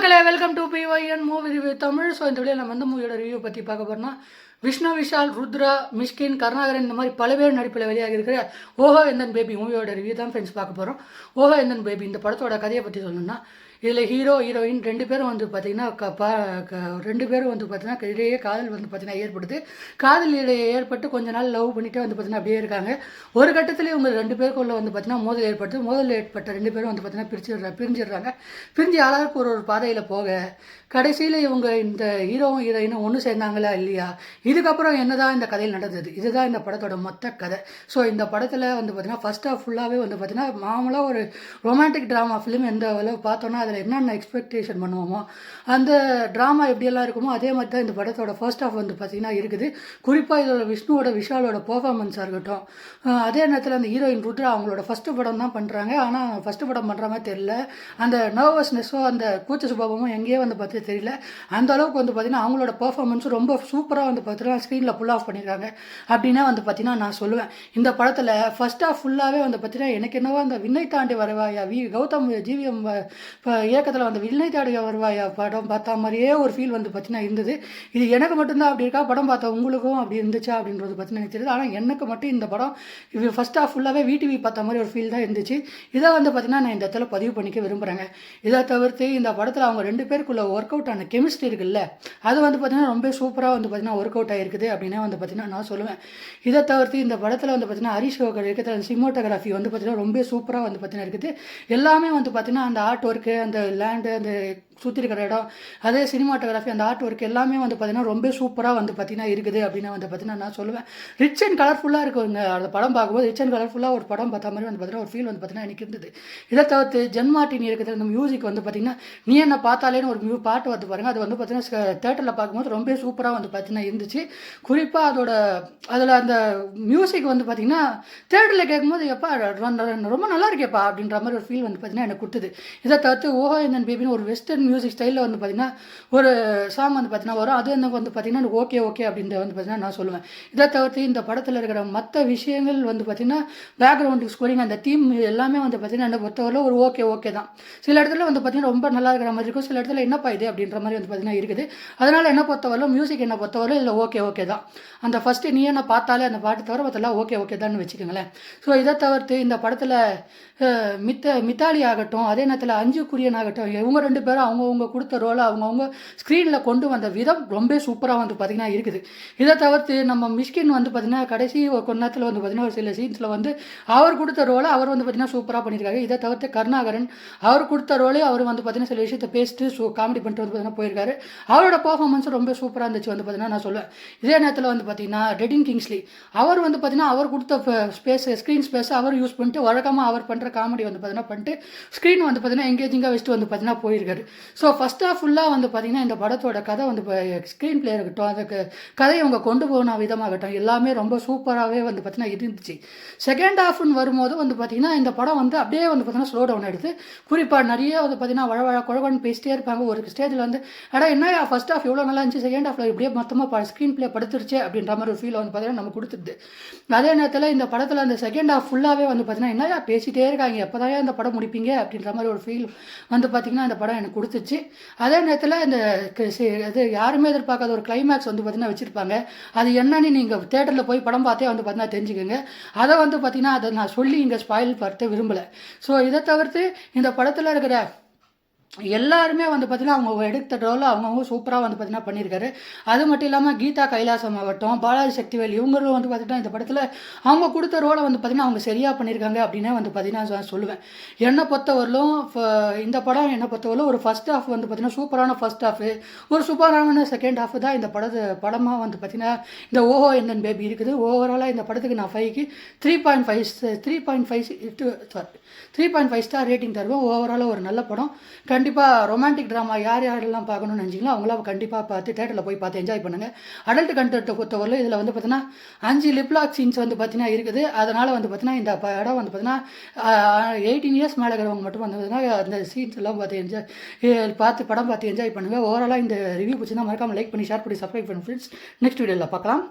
மக்களே welcome to BYN movie review Tamil. So இந்த video நம்ம வந்து மூவியோட ரிவ்யூ பற்றி பார்க்க போகிறோம்னா, விஷ்ணு விஷால், ருத்ரா, மிஷ்கின், கருணாகரன் இந்த மாதிரி பல பேர் நடிப்பில் வெளியாக இருக்கிற ஓஹோ எந்தன் பேபி மூவியோட ரிவ்யூ தான் ஃப்ரெண்ட்ஸ் பார்க்க போகிறோம். ஓஹோ எந்தன் பேபி இந்த படத்தோட கதையை பற்றி சொல்லணும்னா, இதில் ஹீரோ ஹீரோயின் ரெண்டு பேரும் வந்து பார்த்திங்கன்னா ரெண்டு பேரும் வந்து பார்த்திங்கன்னா இடையே காதல் வந்து பார்த்திங்கன்னா ஏற்படுது. காதல் இடையே ஏற்பட்டு கொஞ்ச நாள் லவ் பண்ணிவிட்டு வந்து பார்த்திங்கன்னா அப்படியே இருக்காங்க. ஒரு கட்டத்தில் இவங்க ரெண்டு பேருக்குள்ள வந்து பார்த்திங்கன்னா மோதல் ஏற்பட்ட ரெண்டு பேரும் வந்து பார்த்திங்கன்னா பிரிஞ்சிடுறாங்க. பிரிஞ்சு ஆளாருக்கு ஒரு பாதையில் போக கடைசியில் இவங்க இந்த ஹீரோவும் ஹீரோயினும் ஒன்று சேர்ந்தாங்களா இல்லையா, இதுக்கப்புறம் என்ன தான் இந்த கதையில் நடந்தது, இதுதான் இந்த படத்தோட மொத்த கதை. ஸோ இந்த படத்தில் வந்து பார்த்திங்கன்னா ஃபஸ்ட் ஆஃப் ஃபுல்லாகவே வந்து பார்த்திங்கன்னா மாமூலாக ஒரு ரொமான்டிக் ட்ராமா ஃபிலிம் எந்த அளவு பார்த்தோன்னா அதில் என்னென்ன எக்ஸ்பெக்டேஷன் பண்ணுவோமோ அந்த ட்ராமா எப்படியெல்லாம் இருக்குமோ அதே மாதிரி தான் இந்த படத்தோட ஃபர்ஸ்ட் ஆஃப் வந்து பார்த்திங்கன்னா இருக்குது. குறிப்பாக இதோட விஷ்ணுவோட விஷாலோட பர்ஃபார்மன்ஸாக இருக்கட்டும், அதே நேரத்தில் அந்த ஹீரோயின் ருத்ரா அவங்களோட ஃபஸ்ட்டு படம் தான் பண்ணுறாங்க. ஆனால் ஃபஸ்ட்டு படம் பண்ணுற மாதிரி தெரியல, அந்த நர்வஸ்னஸோ அந்த கூச்ச சுபாவமும் எங்கேயே வந்து பார்த்து தெரியல. அந்த அளவுக்கு வந்து பார்த்திங்கன்னா அவங்களோட பர்ஃபார்மன்ஸும் ரொம்ப சூப்பராக வந்து பார்த்தீங்கன்னா ஸ்க்ரீனில் புல் ஆஃப் பண்ணியிருக்காங்க அப்படின்னா வந்து பார்த்திங்கன்னா நான் சொல்லுவேன். இந்த படத்தில் ஃபஸ்ட் ஆஃப் ஃபுல்லாகவே வந்து பார்த்திங்கன்னா எனக்கு என்னவோ அந்த விண்ணை தாண்டி வருவாயா கௌதம் ஜிவிஎம் இயக்கத்தில் வந்து விண்ணை தாண்டி வருவாயா படம் பார்த்தா மாதிரியே ஒரு ஃபீல் வந்து பார்த்திங்கன்னா இருந்தது. இது எனக்கு மட்டும்தான் அப்படி இருக்கா, படம் பார்த்தா உங்களுக்கும் அப்படி இருந்துச்சா அப்படின்றது பார்த்திங்கன்னா எனக்கு தெரியுது. ஆனால் எனக்கு மட்டும் இந்த படம் இது ஃபஸ்ட் ஆஃப் ஃபுல்லாகவே விடிவி பார்த்த மாதிரி ஒரு ஃபீல் தான் இருந்துச்சு. இதை வந்து பார்த்திங்கன்னா நான் இந்த இடத்துல பதிவு பண்ணிக்க விரும்புகிறேங்க. இதை தவிர்த்து இந்த படத்தில் அவங்க ரெண்டு பேருக்குள்ள ஒர்க் அவுட் ஆன கெமிஸ்ட்ரி இருக்குல்ல, அது வந்து பார்த்திங்கன்னா ரொம்ப சூப்பராக வந்து பார்த்திங்கன்னா ஒர்க் அவுட் ஆகிருக்குது அப்படின்னா வந்து பார்த்திங்கன்னா நான் சொல்லுவேன். இதை தவிர்த்து இந்த படத்தில் வந்து பார்த்திங்கன்னா ஹரிஷ் இருக்கிற சினிமோட்டோகிராஃபி வந்து பார்த்திங்கன்னா ரொம்ப சூப்பராக வந்து பார்த்திங்கன்னா இருக்குது. எல்லாமே வந்து பார்த்திங்கன்னா அந்த ஆர்ட் ஒர்க்கு, அந்த லேண்டு, அந்த சுற்றி இருக்கிற இடம், அதே சினிமாட்டோகிராஃபி, அந்த ஆர்ட் ஒர்க் எல்லாமே வந்து பார்த்திங்கன்னா ரொம்ப சூப்பராக வந்து பார்த்திங்கன்னா இருக்குது அப்படின்னா வந்து பார்த்திங்கன்னா நான் சொல்லுவேன். ரிச் அண்ட் கலர்ஃபுல்லாக இருக்குங்க. அந்த படம் பார்க்கும்போது ரிச் அண்ட் கலர்ஃபுல்லாக ஒரு படம் பார்த்த மாதிரி வந்து பார்த்திங்கன்னா ஒரு ஃபீல் வந்து பார்த்திங்கன்னா எனக்கு இருந்தது. இதை தவிர்த்து ஜென்மாட்டினி இருக்கிற அந்த மியூசிக் வந்து பார்த்திங்கன்னா நீ என்ன பார்த்தாலேன்னு ஒரு பாட்டு வந்து பாருங்கள், அது வந்து பார்த்திங்கன்னா தேட்டரில் பார்க்கும்போது ரொம்ப சூப்பராக வந்து பார்த்திங்கன்னா இருந்துச்சு. குறிப்பாக அதில் அந்த மியூசிக் வந்து பார்த்திங்கன்னா தேட்டரில் கேட்கும்போது எப்பா ரொம்ப நல்லா இருக்கேப்பா அப்படின்ற மாதிரி ஒரு ஃபீல் வந்து பார்த்திங்கன்னா எனக்கு கொடுத்தது. இதை தவிர்த்து ஓஹோ எந்தன் பேபின்னு ஒரு வெஸ்டர்ன் மியூசிக் ஸ்டைலில் வந்து பார்த்திங்கன்னா ஒரு சாங் வந்து பார்த்திங்கன்னா வரும். அது எனக்கு வந்து பார்த்திங்கன்னா ஓகே அப்படின்ற வந்து பார்த்திங்கன்னா நான் சொல்லுவேன். இதை தவிர்த்து இந்த படத்தில் இருக்கிற மற்ற விஷயங்கள் வந்து பார்த்திங்கன்னா பேக்ரவுண்டு ஸ்கோரிங், அந்த தீம் எல்லாமே வந்து பார்த்திங்கன்னா என்னை பொறுத்தவரை ஒரு ஓகே தான். சில இடத்துல வந்து பார்த்திங்கன்னா ரொம்ப நல்லா இருக்கிற மாதிரி இருக்கும், சில இடத்துல என்னப்பா இது அப்படின்ற மாதிரி வந்து பார்த்திங்கன்னா இருக்குது. அதனால் என்ன பொறுத்தவரை மியூசிக் என்ன பொறுத்தவரை இல்லை ஓகே தான். அந்த ஃபஸ்ட்டு நீ என்ன பார்த்தாலே அந்த பாட்டு தவிர மற்றெல்லாம் ஓகே தான் வச்சுக்கோங்களேன். ஸோ இதை தவிர்த்து இந்த படத்தில் மித்தாலி ஆகட்டும், அதே நேரத்தில் அஞ்சு குரியன் ஆகட்டும், இவங்க ரெண்டு பேரும் அவங்கவுங்க கொடுத்த ரோலை அவங்கவுங்க ஸ்க்ரீனில் கொண்டு வந்த விதம் ரொம்ப சூப்பராக வந்து பார்த்திங்கன்னா இருக்குது. இதை தவிர்த்து நம்ம மிஷ்கின் வந்து பார்த்திங்கன்னா கடைசி கொஞ்ச நேரத்தில் வந்து பார்த்திங்கன்னா ஒரு சில சீன்ஸில் வந்து அவர் கொடுத்த ரோலை அவர் வந்து பார்த்திங்கன்னா சூப்பராக பண்ணியிருக்காரு. இதை தவிர்த்து கருணாகரன் அவர் கொடுத்த ரோலே அவர் வந்து பார்த்திங்கன்னா சில விஷயத்தை பேசிட்டு காமெடி பண்ணிட்டு வந்து பார்த்திங்கன்னா போயிருக்காரு. அவரோட பர்ஃபார்மன்ஸும் ரொம்ப சூப்பராக இருந்துச்சு வந்து பார்த்திங்கன்னா நான் சொல்லுவேன். இதே நேரத்தில் வந்து பார்த்திங்கன்னா டெடின் கிங்ஸ்லி அவர் வந்து பார்த்திங்கன்னா அவர் கொடுத்த ஸ்க்ரீன் ஸ்பேஸை அவர் யூஸ் பண்ணிட்டு வழக்கமாக அவர் பண்ணுற காமெடி வந்து பார்த்திங்கன்னா பண்ணிட்டு ஸ்க்ரீன் வந்து பார்த்திங்கன்னா எங்கேஜிங்காக வச்சுட்டு வந்து பார்த்திங்கன்னா போயிருக்காரு. ஸோ ஃபஸ்ட் ஆஃப் ஃபுல்லாக வந்து பார்த்திங்கன்னா இந்த படத்தோட கதை வந்து ஸ்க்ரீன் பிளே இருக்கட்டும், அதுக்கு கதையை அவங்க கொண்டு போன விதமாகட்டும் எல்லாமே ரொம்ப சூப்பராகவே வந்து பார்த்திங்கன்னா இருந்துச்சு. செகண்ட் ஹாஃப்னு வரும்போது வந்து பார்த்திங்கன்னா இந்த படம் வந்து அப்படியே வந்து பார்த்திங்கன்னா ஸ்லோ டவுன் எடுத்து குறிப்பாக நிறைய வந்து பார்த்திங்கன்னா குழவன்னு பேசிட்டே இருப்பாங்க. ஒரு ஸ்டேஜில் வந்து என்ன ஃபஸ்ட் ஹாஃப் எவ்வளோ நல்லா இருந்துச்சு, செகண்ட் ஹாஃபில் இப்படியே மொத்தமாக ஸ்க்ரீன் பிளே படுத்துருச்சு அப்படின்ற மாதிரி ஒரு ஃபீல் வந்து பார்த்திங்கன்னா நம்ம கொடுத்துருது. அதே நேரத்தில் இந்த படத்தில் அந்த செகண்ட் ஹாஃப் ஃபுல்லாகவே வந்து பார்த்திங்கன்னா என்ன பேசிகிட்டே இருக்காங்க, எப்போ தான் இந்த படம் முடிப்பீங்க அப்படின்ற மாதிரி ஒரு ஃபீல் வந்து பார்த்திங்கன்னா இந்த படம் எனக்கு கொடுத்துச்சு. அதே நேரத்தில் இந்த இது யாருமே எதிர்பார்க்காத ஒரு கிளைமேக்ஸ் வந்து பார்த்திங்கன்னா வச்சுருப்பாங்க. அது என்னன்னு நீங்கள் தேட்டரில் போய் படம் பார்த்தே வந்து பார்த்திங்கன்னா தெரிஞ்சுக்கோங்க. அதை வந்து பார்த்திங்கன்னா அதை நான் சொல்லி இங்கே ஸ்பாயில் பார்த்து விரும்பலை. ஸோ இதை தவிர்த்து இந்த படத்தில் இருக்கிற எல்லாருமே வந்து பார்த்திங்கன்னா அவங்க எடுத்த ரோலை அவங்கவுங்க சூப்பராக வந்து பார்த்திங்கன்னா பண்ணியிருக்காரு. அது மட்டும் இல்லாமல் கீதா கைலாசம் ஆகட்டும், பாலாஜி சக்திவேல் இவங்களும் வந்து பார்த்திங்கன்னா இந்த படத்தில் அவங்க கொடுத்த ரோலை வந்து பார்த்திங்கன்னா அவங்க சரியாக பண்ணியிருக்காங்க அப்படின்னே வந்து பார்த்திங்கன்னா சொல்லுவேன். என்னை பொறுத்தவரையிலும் இந்த படம் என்னை பொறுத்தவரையிலும் ஒரு ஃபஸ்ட் ஹாஃப் வந்து பார்த்திங்கன்னா சூப்பரான ஃபஸ்ட் ஹாஃப், ஒரு சூப்பரான செகண்ட் ஹாஃப் தான் இந்த படமாக வந்து பார்த்திங்கன்னா இந்த ஓஹோ எந்தன் பேபி இருக்குது. ஓவராலாக இந்த படத்துக்கு நான் 5க்கு 3.5 ஸ்டார் ரேட்டிங் தருவேன். ஓவராலாக ஒரு நல்ல படம். கண்டிப்பாக ரொமான்டிக் ட்ராமா யாரெல்லாம் பார்க்கணும்னு நினச்சிங்களோ அவங்களாம் கண்டிப்பாக பார்த்து தேட்டரில் போய் பார்த்து என்ஜாய் பண்ணுங்கள். அடல்ட் கண்டென்ட்டை பொறுத்தவரை இதில் வந்து பார்த்தீங்கன்னா 5 லிப்லாக் சீன்ஸ் வந்து பார்த்தீங்கன்னா இருக்குது. அதனால் வந்து பார்த்தீங்கன்னா இந்த படம் வந்து பார்த்தீங்கன்னா 18 இயர்ஸ் மேலே இருக்கிறவங்க மட்டும் வந்து பார்த்தீங்கன்னா அந்த சீன்ஸ் எல்லாம் பார்த்து படம் பார்த்து என்ஜாய் பண்ணுங்கள். ஓவராலாக இந்த ரிவ்யூ பிடிச்சிருந்தா மறக்காமல் லைக் பண்ணி ஷேர் பண்ணி சப்ஸ்கிரைப் பண்ணி ஃப்ரெண்ட்ஸ். நெக்ஸ்ட் வீடியோவில் பார்க்கலாம்.